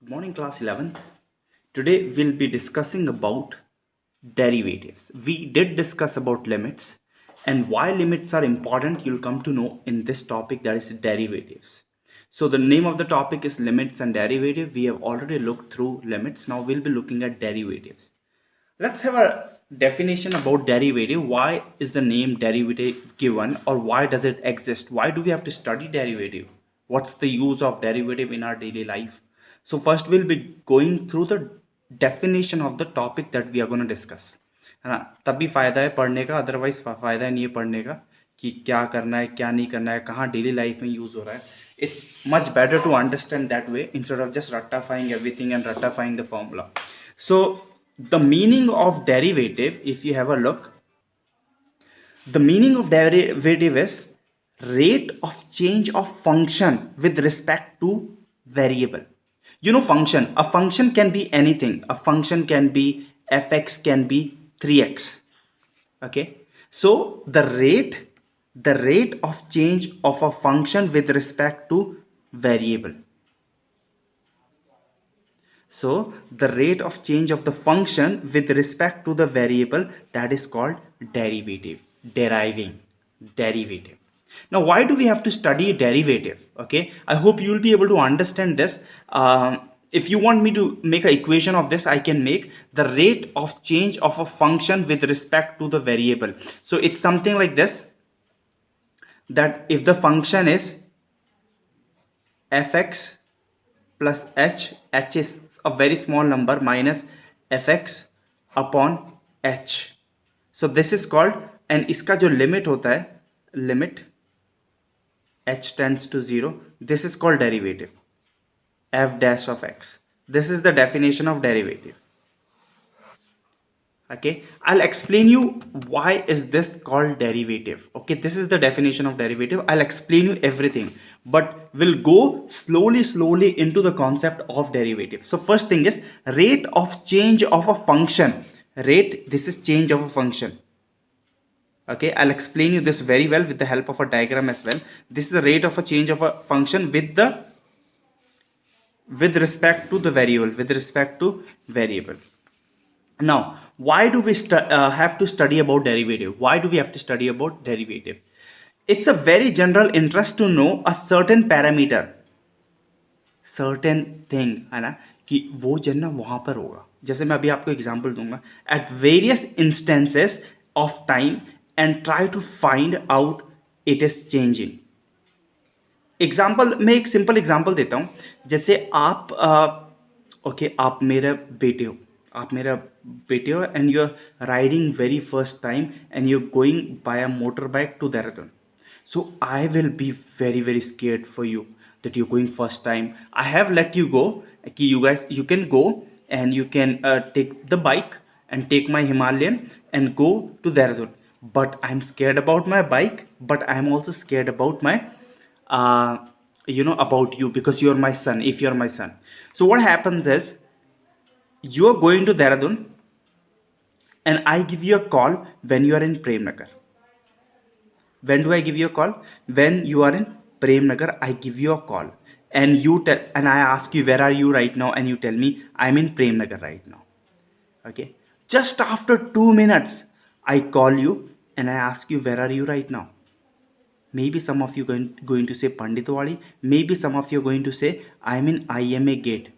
Good morning, class 11th. Today we'll be discussing about derivatives. We did discuss about limits and why limits are important. You'll come to know in this topic, that is derivatives. So the name of the topic is limits and derivative. We have already looked through limits. Now we'll be looking at derivatives. Let's have a definition about derivative. Why is the name derivative given, or why does it exist? Why do we have to study derivative? What's the use of derivative in our daily life? So first we'll be going through the definition of the topic that we are going to discuss. है ना, तभी फायदा है पढ़ने का, otherwise फायदा नहीं है पढ़ने का कि क्या करना है क्या नहीं करना है, कहाँ डेली लाइफ में यूज हो रहा है. It's much better to understand that way instead of just रट्टाफाइंग एवरीथिंग एंड रट्टाफाइंग the formula. So the meaning of derivative, if you have a look, the meaning of derivative is rate of change of function with respect to variable. You know, a function can be anything. A function can be fx, can be 3x. Okay, so the rate of change of a function with respect to variable. So the rate of change of the function with respect to the variable, that is called derivative. Derivative. Now why do we have to study derivative? Okay, I hope you will be able to understand this. If you want me to make an equation of this, I can make the rate of change of a function with respect to the variable. So it's something like this, that if the function is fx plus h is a very small number, minus fx upon h. So this is called, and इसका जो limit होता है, limit h tends to 0, this is called derivative, f dash of x. This is the definition of derivative. Okay, I'll explain you why is this called derivative. Okay, this is the definition of derivative. I'll explain you everything, but we'll go slowly into the concept of derivative. So first thing is rate of change of a function. Rate, this is change of a function. Okay, I'll explain you this very well with the help of a diagram as well. This is the rate of a change of a function with respect to the variable. Now, why do we have to study about derivative? Why do we have to study about derivative? It's a very general interest to know a certain parameter, certain thing, है ना, कि वो जनना वहाँ पर होगा. जैसे मैं अभी आपको एग्जांपल दूंगा, at various instances of time and try to find out it is changing. Example, मैं एक सिंपल एग्जाम्पल देता हूँ. जैसे आप आप मेरे बेटे हो and you are riding very first time and you're going by a motorbike to Dehradun. So I will be very scared for you that you're going first time. I have let you go, you can go and you can take the bike and take my Himalayan and go to Dehradun. But I'm scared about my bike, but I'm also scared about my about you, because you're my son. If you're my son, so what happens is, you are going to Dehradun and I give you a call when you are in Premnagar. When do I give you a call? When you are in Premnagar, I give you a call and and I ask you, where are you right now? And you tell me, I'm in Premnagar right now. Okay, just after 2 minutes I call you and I ask you, where are you right now? Maybe some of you going to say Panditwadi. Maybe some of you are going to say, I'm in IMA gate.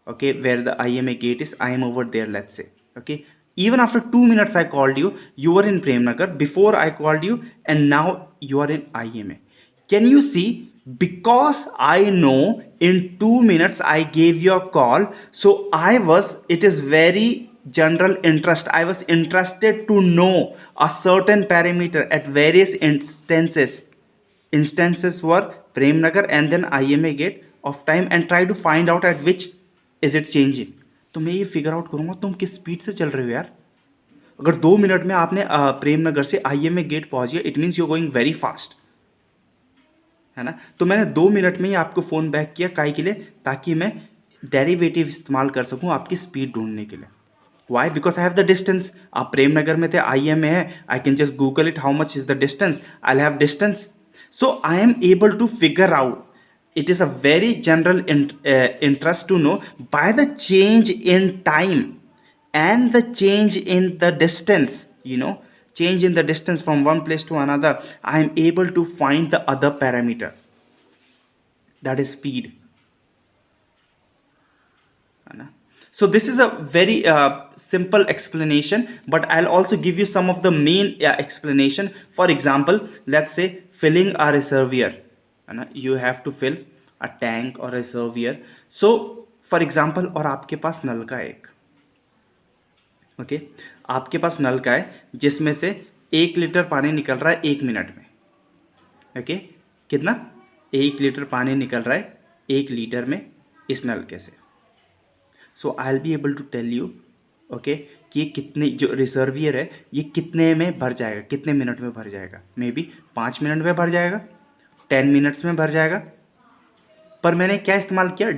Okay, where the IMA gate is, I am over there, let's say. Okay, even after 2 minutes I called you, you were in Premnagar before I called you, and now you are in IMA. Can you see? Because I know in 2 minutes I gave you a call, so it is very general interest. I was interested to know a certain parameter at various instances. Instances were Premnagar and then IMA gate of time, and try to find out at which is it changing. तो मैं ये figure out करूंगा तुम किस speed से चल रहे हो यार. अगर 2 मिनट में आपने प्रेमनगर से IMA गेट पहुंच गया, it means you going very fast, है ना. तो मैंने 2 मिनट में ही आपको फोन बैक किया, काहे के लिए? ताकि मैं डेरिवेटिव इस्तेमाल कर सकूं आपकी स्पीड ढूंढने के लिए. Why? Because I have the distance. आप प्रेमनगर में थे, IMA है, I can just Google it, how much is the distance, I'll have distance. So I am able to figure out it is a very general interest to know by the change in time and the change in the distance, change in the distance from one place to another, I am able to find the other parameter, that is speed. So this is a very simple explanation, but I'll also give you some of the main explanation. For example, let's say filling a reservoir, you have to fill a tank or reservoir. So for example, और आपके पास नल का एक, okay, आपके पास नल का है जिसमें से 1 litre पानी निकल रहा है 1 मिनट में, ओके, कितना, 1 लीटर पानी निकल रहा है 1 लीटर में इस नलके से. So I will be able to tell you, okay, कि ये कितने, जो रिजर्वियर है ये कितने में भर जाएगा, कितने मिनट में भर जाएगा. मे बी 5 मिनट में भर जाएगा, 10 मिनट्स में भर जाएगा. पर मैंने क्या इस्तेमाल किया,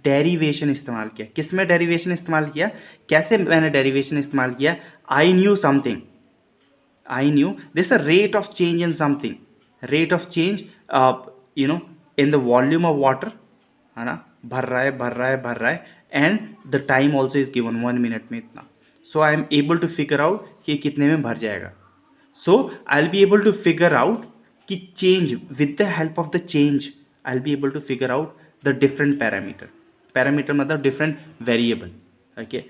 डेरिवेशन इस्तेमाल किया. किस में डेरिवेशन इस्तेमाल किया, कैसे मैंने डेरिवेशन इस्तेमाल किया, I knew something, I knew this a rate of change in something, rate of change in the volume of water, है ना, भर रहा है भर रहा है भर रहा है, and the time also is given 1 minute में इतना. So I am able to figure out कि कितने में भर जाएगा. So I will be able to figure out कि change, with the help of the change I will be able to figure out the different parameter. Parameter मतलब different variable. Okay,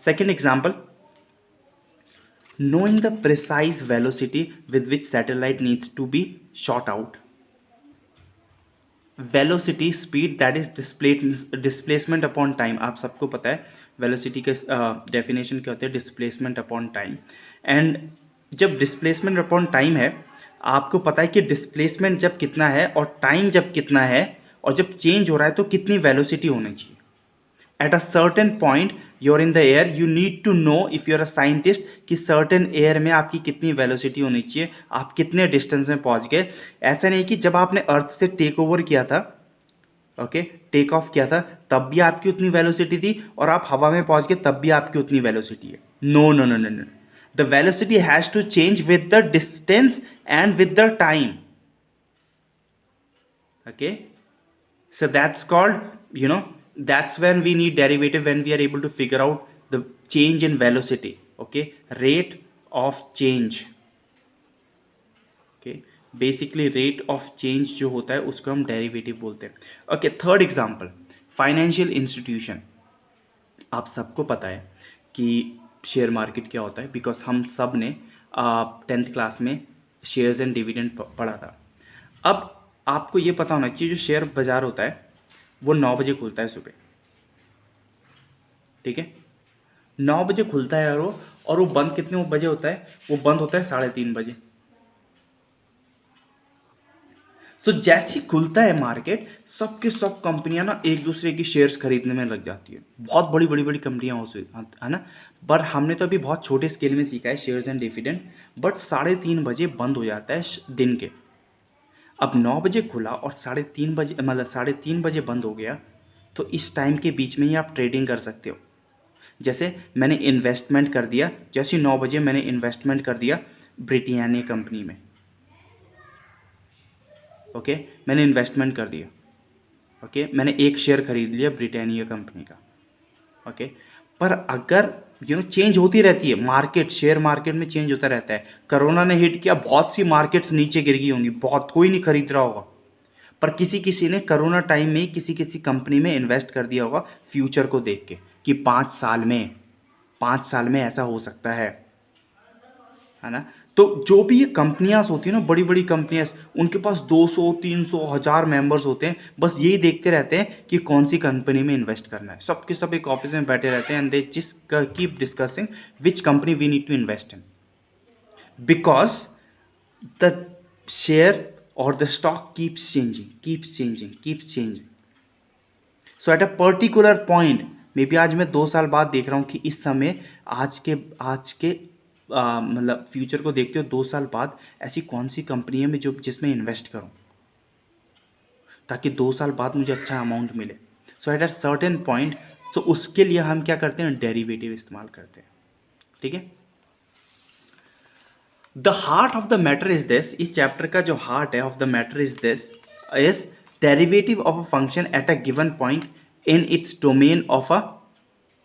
second example, knowing the precise velocity with which satellite needs to be shot out. Velocity speed, that is displacement upon time. आप सबको पता है velocity के definition क्या होते हैं, displacement upon time. And जब डिस्प्लेसमेंट अपॉन टाइम है, आपको पता है कि डिस्प्लेसमेंट जब कितना है और टाइम जब कितना है, और जब चेंज हो रहा है तो कितनी वेलोसिटी होनी चाहिए. Eight a certain point you're in the air, you need to know if you're a scientist कि certain air में आपकी कितनी velocity होनी चाहिए, आप कितने distance में पहुंच गए. ऐसा नहीं कि जब आपने अर्थ से टेक ओवर किया था, ओके, टेक ऑफ किया था, तब भी आपकी उतनी वेलोसिटी थी, और आप हवा में पहुंच गए तब भी आपकी उतनी वेलोसिटी है. No no no no no, the velocity has to change with the distance and with the time. Okay, so that's called, that's when we need derivative, when we are able to figure out the change in velocity, okay, rate of change. okay, basically rate of change जो होता है उसको हम derivative बोलते हैं. Okay, third example, financial institution. आप सबको पता है कि शेयर मार्केट क्या होता है, बिकॉज हम सब ने 10th क्लास में शेयर्स एंड डिविडेंड पढ़ा था. अब आपको ये पता होना चाहिए, जो शेयर बाजार होता है वो 9 बजे खुलता है सुबह, ठीक है, 9 बजे खुलता है और वो बंद कितने बजे होता है, वो बंद होता है 3:30 बजे. सो जैसे ही खुलता है मार्केट, सबके सब कंपनियां ना एक दूसरे की शेयर्स खरीदने में लग जाती है. बहुत बड़ी बड़ी बड़ी कंपनियां हो, है ना. पर हमने तो अभी बहुत छोटे स्केल में सीखा है शेयर्स एंड डिविडेंड. बट 3:30 बजे बंद हो जाता है दिन के. अब 9 बजे खुला और 3:30 बजे, मतलब 3:30 बजे बंद हो गया, तो इस टाइम के बीच में ही आप ट्रेडिंग कर सकते हो. जैसे मैंने इन्वेस्टमेंट कर दिया, जैसे 9 बजे मैंने इन्वेस्टमेंट कर दिया ब्रिटानिया कंपनी में, ओके, मैंने इन्वेस्टमेंट कर दिया, ओके, मैंने एक शेयर खरीद लिया ब्रिटानिया कंपनी का, ओके. पर अगर चेंज होती रहती है मार्केट, शेयर मार्केट में चेंज होता रहता है. कोरोना ने हिट किया, बहुत सी मार्केट्स नीचे गिर गई होंगी, बहुत, कोई नहीं खरीद रहा होगा. पर किसी ने कोरोना टाइम में किसी कंपनी में इन्वेस्ट कर दिया होगा फ्यूचर को देख के कि 5 साल में ऐसा हो सकता है ना. तो जो भी ये कंपनियां होती है ना, बड़ी बड़ी कंपनियां, उनके पास 200 300 1000 मेंबर्स होते हैं, बस यही देखते रहते हैं कि कौन सी कंपनी में इन्वेस्ट करना है. सबके सब एक ऑफिस में बैठे रहते हैं, and they just keep discussing which company we need to invest in, because the share or the stock keeps changing. So at a particular point, maybe आज मैं 2 साल बाद देख रहा हूँ कि इस समय आज के मतलब फ्यूचर को देखते हो 2 साल बाद ऐसी कौन सी कंपनी है जो जिसमें इन्वेस्ट करूँ ताकि 2 साल बाद मुझे अच्छा अमाउंट मिले. सो एट अ सर्टेन पॉइंट, सो उसके लिए हम क्या करते हैं, डेरिवेटिव इस्तेमाल करते हैं, ठीक है. The heart of the matter is this, इस चैप्टर का जो हार्ट है of the matter is this, is derivative of a function at a given point in its domain of a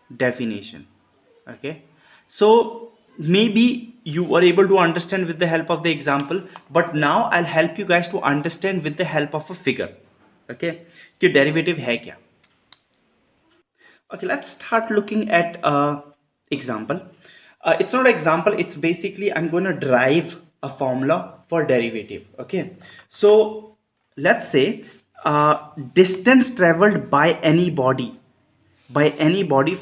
definition. Okay, so maybe you were able to understand with the help of the example, but now I'll help you guys to understand with the help of a figure. Okay, कि derivative है क्या. Okay, let's start looking at example. It's not an example, it's basically I'm going to derive a formula for derivative. Okay, so let's say distance traveled by any body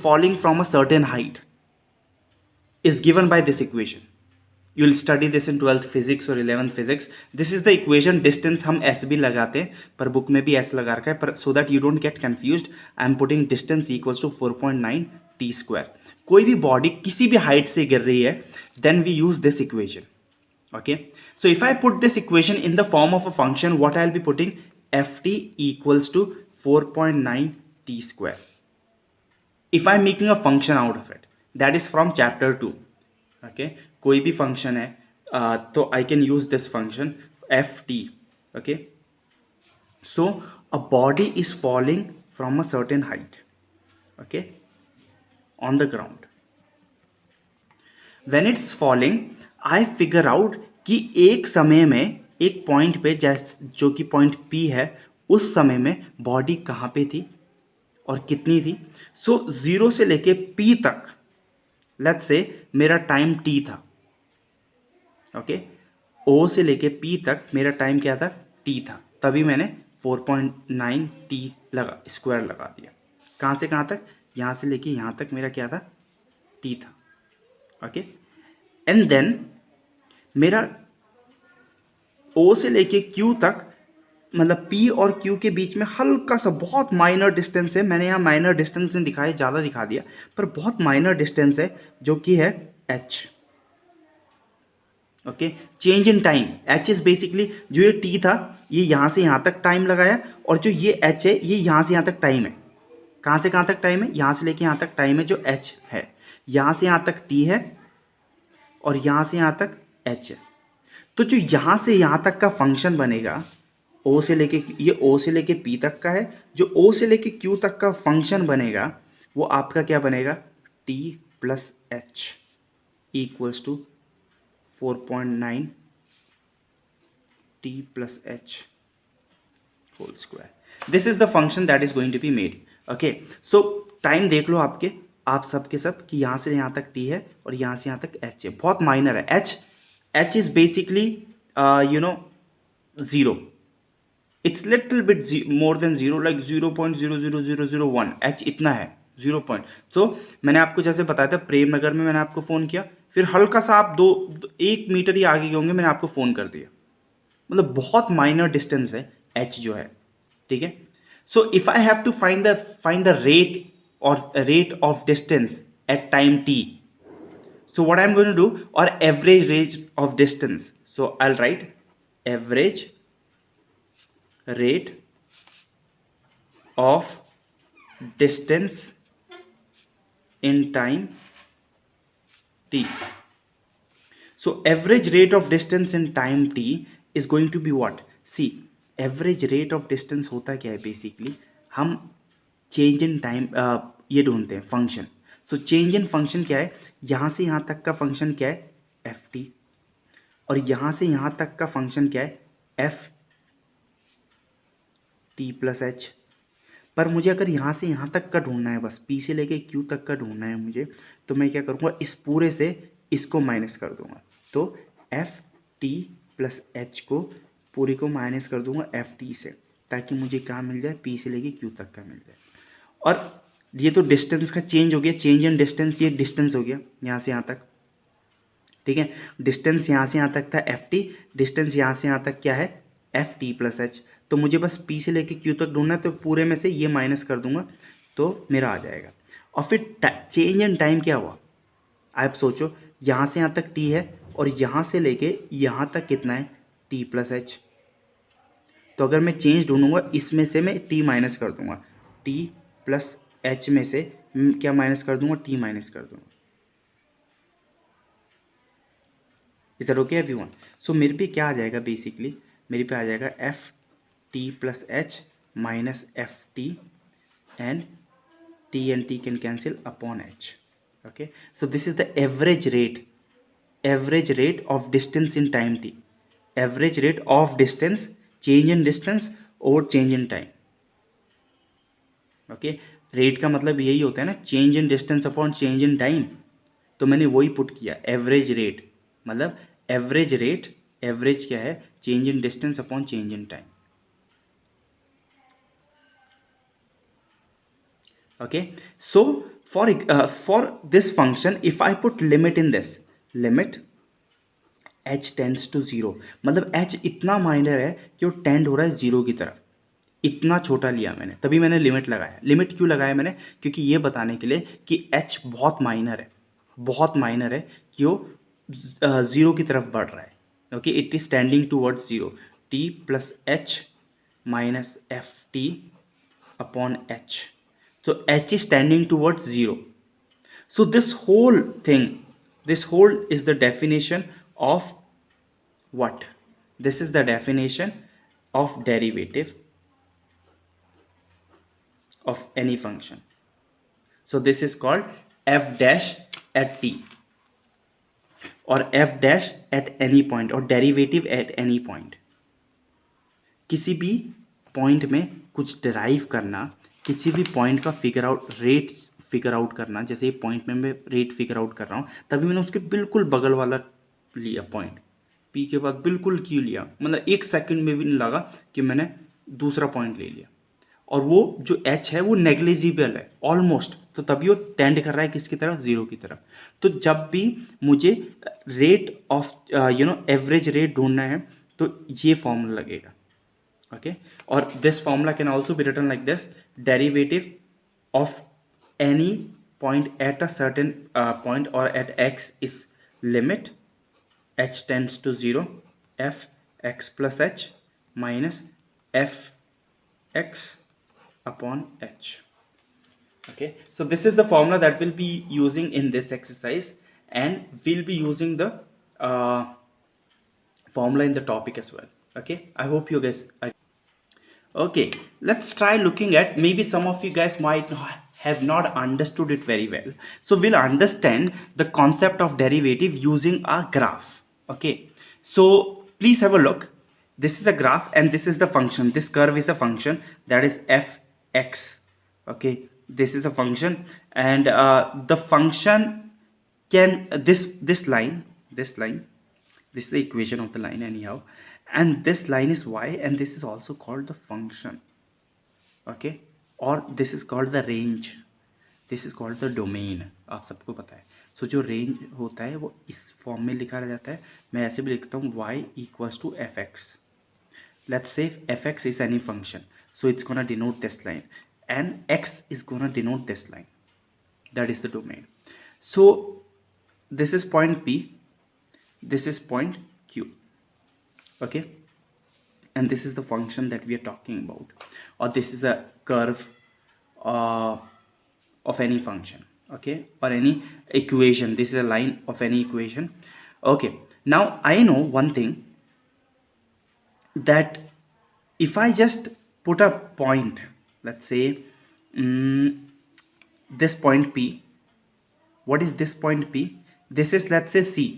falling from a certain height is given by this equation. You will study this in 12th physics और 11th physics. This is the equation. Distance हम s भी लगाते हैं, पर book में भी s लगा रखा है, पर so that you don't get confused, I am putting distance equals to 4.9 t square. कोई भी बॉडी किसी भी हाइट से गिर रही है, then we use this equation. Okay, so if I put this equation in the form of a function, what I'll be putting, ft equals to 4.9 t square. If I'm making a function out of it, that is from chapter 2. Okay, कोई भी function है तो I can use this function F T. Okay, so a body is falling from a certain height, okay, on the ground. When it's falling, I figure out कि एक समय में एक point पे, जो कि पॉइंट पी है, उस समय में बॉडी कहाँ पे थी और कितनी थी. सो जीरो से लेके पी तक, लेट्स से मेरा टाइम टी था. ओके, ओ से लेके पी तक मेरा टाइम क्या था, टी था. तभी मैंने 4.9 टी लगा स्क्वायर लगा दिया. कहाँ से कहाँ तक, यहाँ से लेके यहाँ तक मेरा क्या था, टी था. ओके, एंड देन मेरा ओ से लेके क्यू तक, मतलब पी और क्यू के बीच में हल्का सा बहुत माइनर डिस्टेंस है. मैंने यहाँ माइनर डिस्टेंस नहीं दिखाया, ज़्यादा दिखा दिया, पर बहुत माइनर डिस्टेंस है जो कि है H. Okay, change in time. H is basically, जो ये टी था ये यहाँ से यहाँ तक टाइम लगाया, और जो ये एच है ये यहाँ से यहाँ तक टाइम है. कहाँ से कहाँ तक टाइम है, यहाँ से लेके यहाँ तक टाइम है जो एच है. यहाँ से यहाँ तक टी है और यहाँ से यहाँ तक एच है. तो जो यहाँ से यहाँ तक का फंक्शन बनेगा, ओ से लेके, ये ओ से लेके पी तक का है, जो ओ से लेके क्यू तक का फंक्शन बनेगा वो आपका क्या बनेगा, t plus h equals to 4.9 t plus h whole square. This is the function that is going to be made. Okay, so time देख लो आपके, आप सब के सब, कि यहाँ से यहाँ तक t है और यहाँ से यहाँ तक h है. बहुत माइनर है. h is basically zero. It's little bit more than zero, like 0.00001. h इतना है, 0 पॉइंट. सो मैंने आपको जैसे बताया था, प्रेम नगर में मैंने आपको फ़ोन किया, फिर हल्का सा आप 1 मीटर ही आगे गए होंगे, मैंने आपको फ़ोन कर दिया. मतलब बहुत माइनर डिस्टेंस है h जो है. ठीक है, so if I have to find the rate of distance at time t, so what I'm going to do, or average rate of distance, so I'll write average rate of distance in time t. So average rate of distance in time t is going to be what? See, average rate of distance होता क्या है, basically हम change in time ये ढूंढते हैं function. So change in function क्या है, यहाँ से यहाँ तक का फंक्शन क्या है, एफ टी, और यहाँ से यहाँ तक का फंक्शन क्या है, एफ टी प्लस एच. पर मुझे अगर यहाँ से यहाँ तक का ढूंढना है, बस पी से लेके क्यू तक का ढूंढना है मुझे, तो मैं क्या करूँगा, इस पूरे से इसको माइनस कर दूंगा. तो एफ टी प्लस एच को पूरी को माइनस कर दूंगा एफ टी से, ताकि मुझे कहाँ मिल जाए, पी से लेके क्यू तक का मिल जाए. और ये तो डिस्टेंस का चेंज हो गया, चेंज इन डिस्टेंस, ये डिस्टेंस हो गया यहाँ से यहाँ तक. ठीक है, डिस्टेंस यहाँ से यहाँ तक था एफ टी, डिस्टेंस यहाँ से यहाँ तक क्या है, एफ टी प्लस एच. तो मुझे बस पी से लेके क्यू तक ढूंढना है, तो पूरे में से ये माइनस कर दूंगा तो मेरा आ जाएगा. और फिर चेंज इन टाइम क्या हुआ, आप सोचो, यहाँ से यहाँ तक टी है और यहाँ से लेके यहाँ तक कितना है, टी प्लस एच. तो अगर मैं चेंज ढूंढूंगा, इसमें से मैं टी माइनस कर दूंगा, टी प्लस एच में से क्या माइनस कर दूंगा, टी माइनस कर दूंगा. Is that okay everyone? So मेरे पे क्या आ जाएगा, बेसिकली मेरे पे आ जाएगा F t plus h minus ft, and t can cancel upon h. Okay, so this is the average rate of distance in time t, average rate of distance, change in distance और change in time. Okay, rate का मतलब यही होता है ना, change in distance upon change in time. तो मैंने वही पुट किया, एवरेज रेट मतलब एवरेज रेट, एवरेज क्या है, change in distance upon change in time. Okay, so for this function if I put limit in this, limit h tends to 0, मतलब h इतना minor है कि वो टेंड हो रहा है 0 की तरफ. इतना छोटा लिया मैंने, तभी मैंने लिमिट लगाया. लिमिट क्यों लगाया मैंने, क्योंकि ये बताने के लिए कि h बहुत माइनर है, बहुत माइनर है कि वो 0 की तरफ बढ़ रहा है. Okay, it is tending towards 0. t plus H minus F T upon h. So h is tending towards 0. So this whole thing, this whole is the definition of what? This is the definition of derivative of any function. So this is called f dash at t, or f dash at any point, or derivative at any point. किसी भी point में कुछ derive करना, किसी भी point का figure out, rate figure out करना. जैसे पॉइंट में मैं रेट फिगर आउट कर रहा हूँ, तभी मैंने उसके बिल्कुल बगल वाला लिया पॉइंट, पी के बाद बिल्कुल क्यू लिया, मतलब 1 सेकंड में भी नहीं लगा कि मैंने दूसरा पॉइंट ले लिया. और वो जो h है वो नेग्लिजिबल है ऑलमोस्ट, तो तभी वो टेंड कर रहा है किसकी तरफ, 0 की तरफ. तो जब भी मुझे रेट ऑफ एवरेज रेट ढूंढना है तो ये फॉर्मूला लगेगा. Okay, or this formula can also be written like this: derivative of any point at a certain point or at x is limit h tends to 0 f x plus h minus f x upon h. Okay, so this is the formula that we'll be using in this exercise, and we'll be using the formula in the topic as well. Okay, I hope you guys okay, let's try looking at, maybe some of you guys might have not understood it very well. So we'll understand the concept of derivative using a graph. Okay, so please have a look. This is a graph and this is the function. This curve is a function, that is fx. Okay, this is a function, and the function can this line, this is the equation of the line anyhow, and this line is y, and this is also called the function. Okay, or this is called the range, this is called the domain. आप सबको पता है. सो जो range होता है वो इस form में लिखा रह जाता है. मैं ऐसे भी लिखता हूँ y equals to fx. Let's say fx is any function, so it's gonna denote this line, and x is gonna denote this line. That is the domain. So this is point p, this is point q. Okay, and this is the function that we are talking about, or this is a curve of any function. Okay, or any equation. This is a line of any equation. Okay, now I know one thing, that if I just put a point, let's say this point p. What is this point p? This is, let's say, c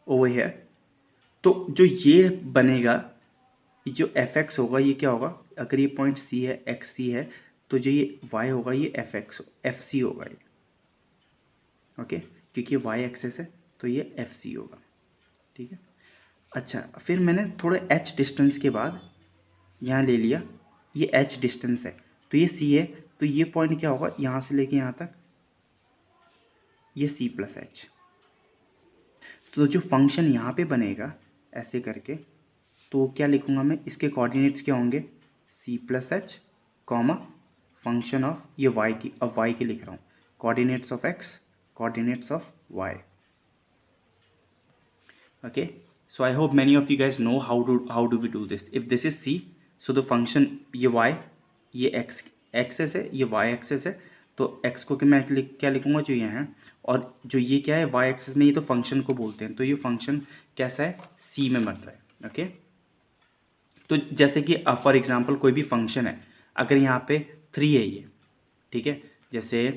over here. तो जो ये बनेगा, जो fx होगा, ये क्या होगा, अगर ये पॉइंट c है, xc है, तो जो ये y होगा ये fc होगा ये. ओके, क्योंकि y एक्सेस है तो ये fc होगा. ठीक है. अच्छा, फिर मैंने थोड़ा h डिस्टेंस के बाद यहाँ ले लिया, ये h डिस्टेंस है, तो ये c है, तो ये पॉइंट क्या होगा, यहाँ से लेके यहाँ तक ये c प्लस h. तो जो फंक्शन यहाँ पे बनेगा ऐसे करके, तो क्या लिखूंगा मैं, इसके कोऑर्डिनेट्स क्या होंगे, c plus H comma function of ये y की, अब y के लिख रहा हूँ, coordinates of x, coordinates of y. Okay, so I hope many of you guys know how do we do this. If this is c, so the function ये y, ये x access है, ये y access है, तो x को मैं क्या लिखूंगा, जो ये है, और जो ये क्या है y एक्सेस में, ये तो फंक्शन को बोलते हैं, तो ये फंक्शन कैसा है, c में बन रहा है. ओके, तो जैसे कि फॉर एग्जांपल कोई भी फंक्शन है, अगर यहाँ पे 3 है ये, ठीक है, जैसे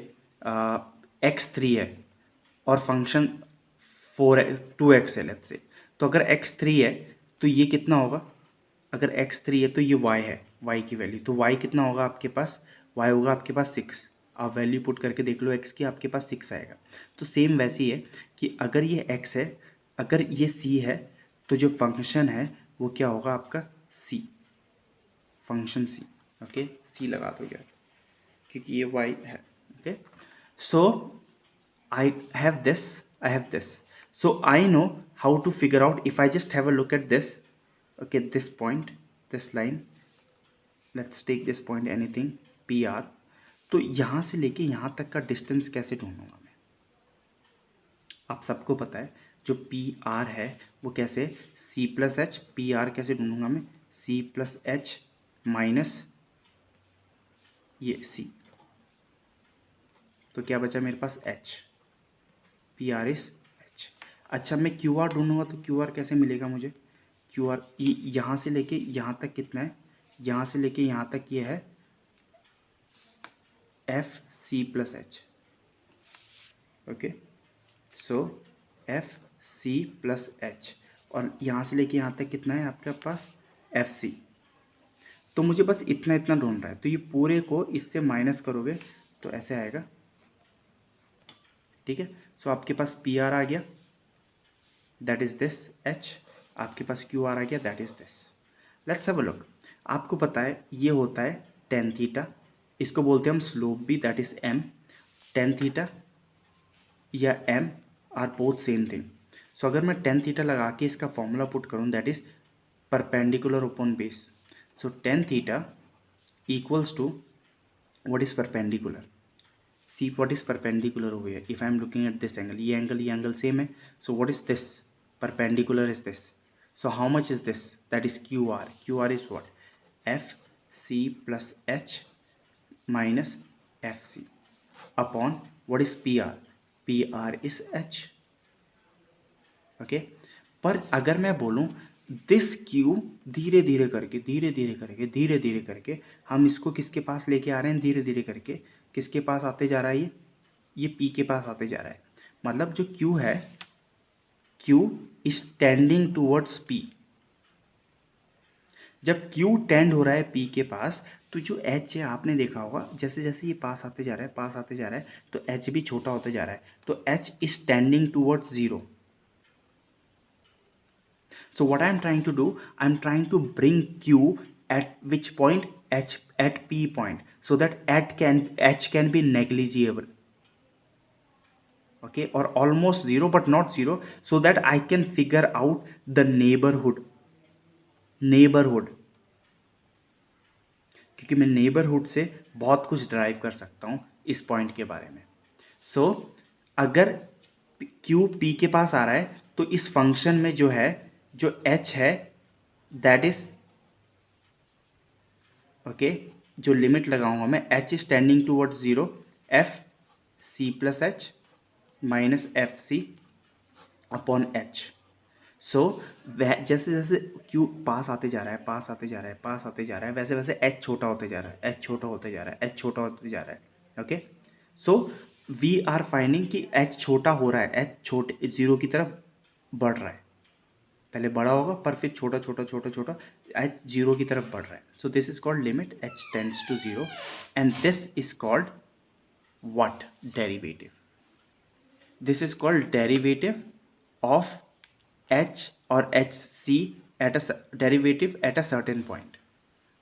x3 है और फंक्शन 2x है लेट्स से, तो अगर x3 है तो ये कितना होगा, अगर x3 है तो ये y है, y की वैल्यू, तो y कितना होगा आपके पास, y होगा आपके पास 6। आप वैल्यू पुट करके देख लो x की, आपके पास 6 आएगा। तो सेम वैसी है कि अगर ये x है, अगर ये c है, तो जो फंक्शन है वो क्या होगा आपका c, function c। Okay, c लगा दो यार क्योंकि ये y है। Okay, so I have this, so I know how to figure out if I just have a look at this, okay, this point, this line, let's take this point anything PR, तो यहाँ से लेके यहाँ तक का distance कैसे ढूंढूंगा मैं, आप सबको पता है जो PR है वो कैसे, C प्लस एच, PR कैसे ढूंढूंगा मैं, C प्लस एच माइनस ये C, तो क्या बचा मेरे पास H, PR इज H। अच्छा, मैं QR ढूंढूंगा तो QR कैसे मिलेगा मुझे, QR यहाँ से लेके यहाँ तक कितना है, यहाँ से लेके यहाँ तक ये है F C plus H. Okay, so F C plus H, और यहाँ से लेके यहाँ तक कितना है आपके पास एफ सी। तो मुझे बस इतना इतना ढूंढ रहा है, तो ये पूरे को इससे माइनस करोगे तो ऐसे आएगा, ठीक है। सो आपके पास पी आर आ गया, दैट इज दिस एच, आपके पास क्यू आर आ गया, that is this. Let's have a look. आपको पता है ये होता है टेन थीटा, इसको बोलते हैं हम स्लोप भी, that is M. Tan theta या M are both same thing. So अगर मैं टेन थीटा लगा के इसका फॉर्मूला पुट करूँ, that is perpendicular upon base. So tan theta equals to what is perpendicular, see what is perpendicular over here, if I am looking at this angle, ये angle same है, so what is this, perpendicular is this, so how much is this, that is QR, QR is what, F C plus H minus F C upon what is PR, PR is H। Okay, पर अगर मैं बोलूं this Q, धीरे धीरे करके धीरे धीरे करके धीरे धीरे करके हम इसको किसके पास लेके आ रहे हैं, धीरे धीरे करके किसके पास आते जा रहा है, ये पी के पास आते जा रहा है। मतलब जो क्यू है, Q is tending towards P. जब क्यू टेंड हो रहा है पी के पास, तो जो एच है आपने देखा होगा, जैसे जैसे ये पास आते जा रहा है, पास आते जा रहा है, तो एच भी छोटा होते जा रहा है, तो H is tending towards zero. So what I am trying to do, I am trying to bring Q at which point, H at P point, so that H can be negligible, okay, or almost zero but not zero, so that I can figure out the neighborhood, क्योंकि मैं neighbourhood से बहुत कुछ drive कर सकता हूँ इस point के बारे में। सो अगर Q P के पास आ रहा है तो इस फंक्शन में जो है, जो h है, दैट इज ओके, जो लिमिट लगाऊंगा मैं, h is tending towards zero, F C plus H minus F C upon H. So जैसे जैसे q पास आते जा रहा है, पास आते जा रहा है, पास आते जा रहा है, वैसे वैसे h छोटा होते जा रहा है, h छोटा होते जा रहा है, h छोटा होते जा रहा है। Okay, so we are finding कि h छोटा हो रहा है, h छोटे जीरो की तरफ बढ़ रहा है, पहले बड़ा होगा पर फिर छोटा छोटा छोटा छोटा एच जीरो की तरफ बढ़ रहा है। So this is called limit H tends to zero, and this is called what, derivative. This is called derivative of H और H C at a derivative at a certain point,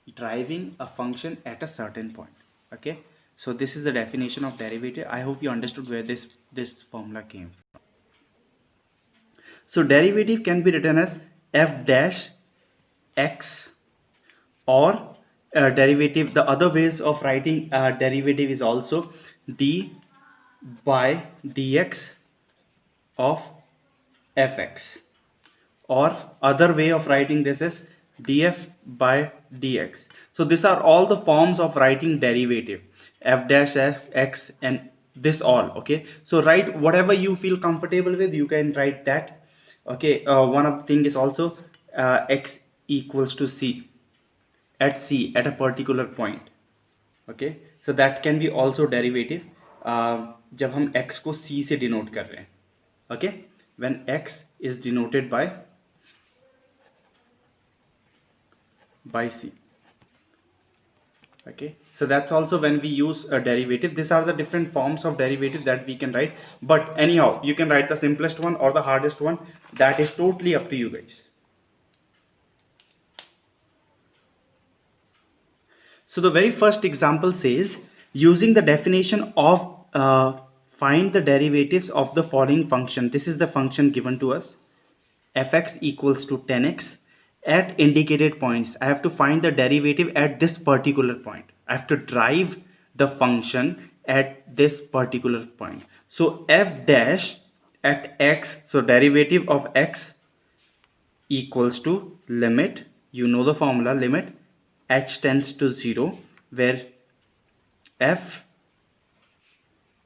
driving a function at a certain point. Okay, so this is the definition of derivative. I hope you understood where this formula came from. So derivative can be written as f dash x, or derivative, the other ways of writing derivative is also d by dx of fx, or other way of writing this is df by dx. So these are all the forms of writing derivative, f dash x and this all. Okay, so write whatever you feel comfortable with, you can write that. Okay, one of the thing is also x equals to c. at C at a particular point. Okay, so that can be also derivative जब हम x को C से denote कर रहे हैं. Okay, when x is denoted by C. Okay, so that's also when we use a derivative. These are the different forms of derivative that we can write, but anyhow you can write the simplest one or the hardest one. That is totally up to you guys. So the very first example says, using the definition of find the derivatives of the following function. This is the function given to us, fx equals to 10x at indicated points. I have to find the derivative at this particular point. I have to drive the function at this particular point. So f dash at x, so derivative of x equals to limit, you know the formula, limit h tends to 0, where f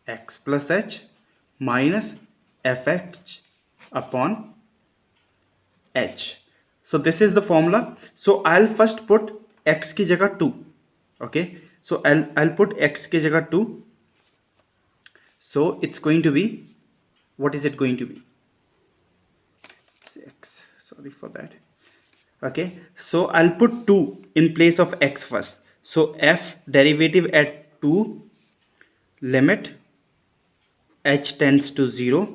x plus h minus fh upon h. So this is the formula. So I'll first put x की जगह 2. Okay, so I'll put x की जगह 2. So it's going to be, what is it going to be? 6. Sorry for that. Okay, so I'll put 2 in place of x first. So f derivative at 2, limit h tends to 0,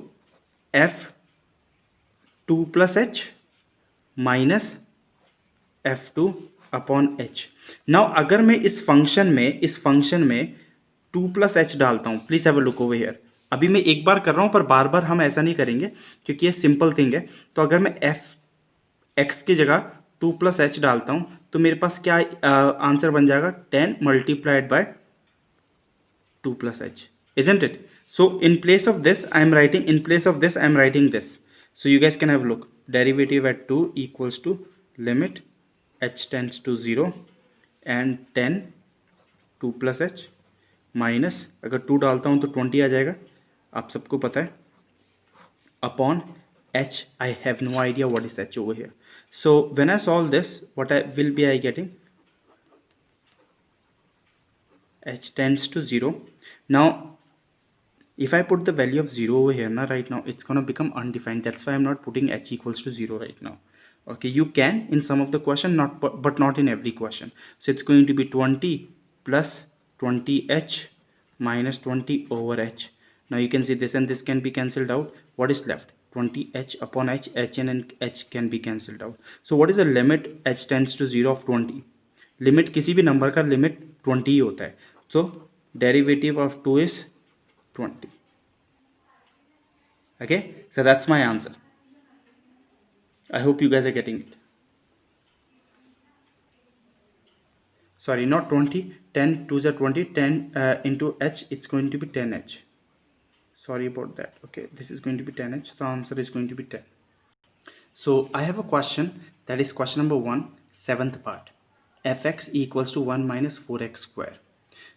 f 2 plus h minus f2 upon h. Now अगर मैं इस function में 2 plus H डालता हूँ, please have a look over here. अभी मैं एक बार कर रहा हूँ पर बार बार हम ऐसा नहीं करेंगे क्योंकि ये सिंपल थिंग है. तो अगर मैं x की जगह 2 प्लस एच डालता हूँ तो मेरे पास क्या आंसर बन जाएगा, 10 multiplied by 2 plus h, isn't it? So in place of this I am writing this. So you guys can have a look. Derivative at 2 equals to limit h tends to 0 and 10 2 plus h minus, अगर 2 डालता हूँ तो 20 आ जाएगा, आप सबको पता है, upon h. I have no idea what is h over here. So when I solve this, what I will be getting, h tends to 0. Now if I put the value of 0 over here now, right now it's gonna become undefined. That's why I'm not putting h equals to 0 right now. Okay, you can in some of the question, but not in every question. So it's going to be 20 plus 20h minus 20 over h. Now you can see this and this can be cancelled out. What is left? 20h upon h, h and h can be cancelled out. So what is the limit h tends to 0 of 20? Limit किसी भी number का limit 20 ही होता है. So derivative of 2 is 20. Okay, so that's my answer. I hope you guys are getting it. Sorry, not 20, 10 2s are 20, 10 into h, it's going to be 10h. Sorry about that. Okay, this is going to be 10h, the answer is going to be 10. So I have a question, that is question number 1, 7th part. Fx equals to 1 minus 4x square.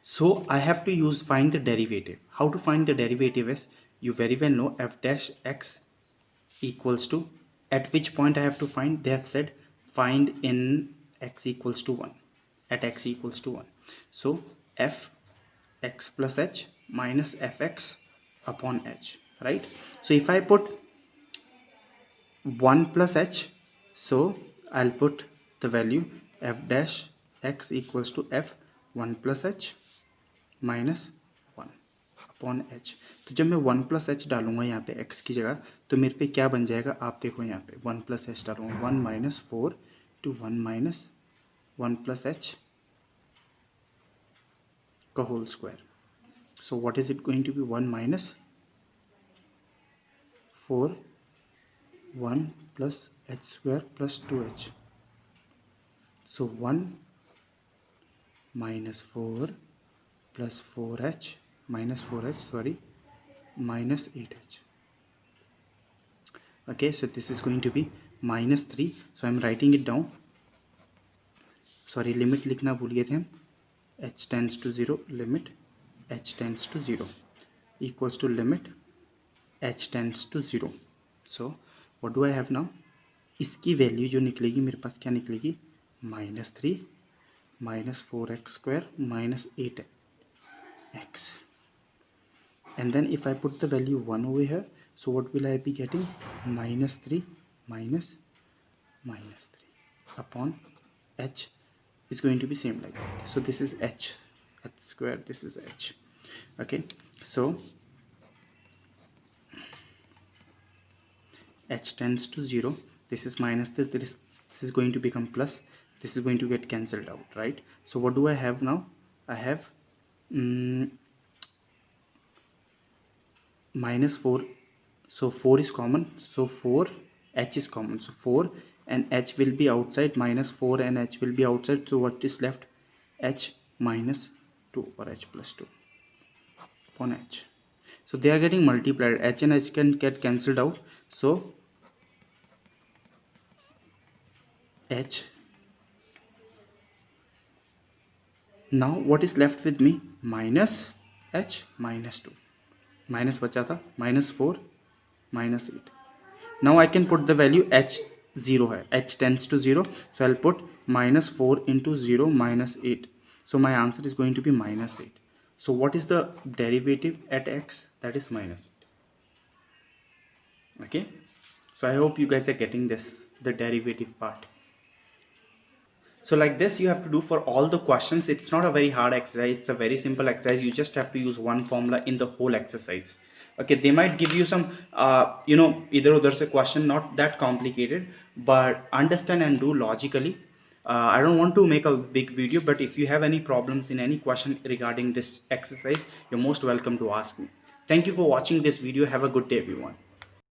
So I have to find the derivative. How to find the derivative is, you very well know, f dash x equals to, at which point I have to find, they have said find in x equals to 1, at x equals to 1. So f x plus h minus fx upon h, right? So if I put 1 plus h, so I'll put the value f dash x equals to f 1 plus h minus 1 upon H. तो जब मैं 1 plus H डालूंगा यहाँ पे x की जगह, तो मेरे पे क्या बन जाएगा, आप देखो यहाँ पे 1 प्लस एच डालूंगा, 1 minus 4 two 1 minus 1 plus H का whole square. So what is it going to be, 1 minus 4 1 plus H square plus 2h. So 1 minus 4 plus 4h minus 4h, sorry, minus 8h. Okay, so this is going to be minus 3. So I'm writing it down. Sorry, limit लिखना भूल गए थे हम. h tends to 0, limit h tends to 0 equals to limit h tends to 0. So what do I have now? इसकी value जो निकलेगी मेरे पास क्या निकलेगी, -3 minus 4x square minus 8x, and then if I put the value 1 over here, so what will I be getting? Minus 3 minus 3 upon h is going to be same like that. So this is h square, this is h. Okay, so h tends to 0, this is minus this is going to become plus, this is going to get cancelled out, right? So what do I have now? I have minus 4, so 4 is common, so 4 h is common, so 4 and h will be outside, minus 4 and h will be outside, so what is left? H minus 2 or h plus 2 upon h. So they are getting multiplied, h and h can get cancelled out, so h. Now what is left with me? Minus h minus 2, minus बचा था minus 4 minus 8. Now I can put the value h 0 है, h tends to 0, so I'll put minus 4 into 0 minus 8, so my answer is going to be minus 8. So what is the derivative at x? That is minus 8. Okay, so I hope you guys are getting this, the derivative part. So like this you have to do for all the questions. It's not a very hard exercise, it's a very simple exercise. You just have to use one formula in the whole exercise. Okay, they might give you some either there's a question not that complicated, but understand and do logically. I don't want to make a big video, but if you have any problems in any question regarding this exercise, you're most welcome to ask me. Thank you for watching this video. Have a good day everyone.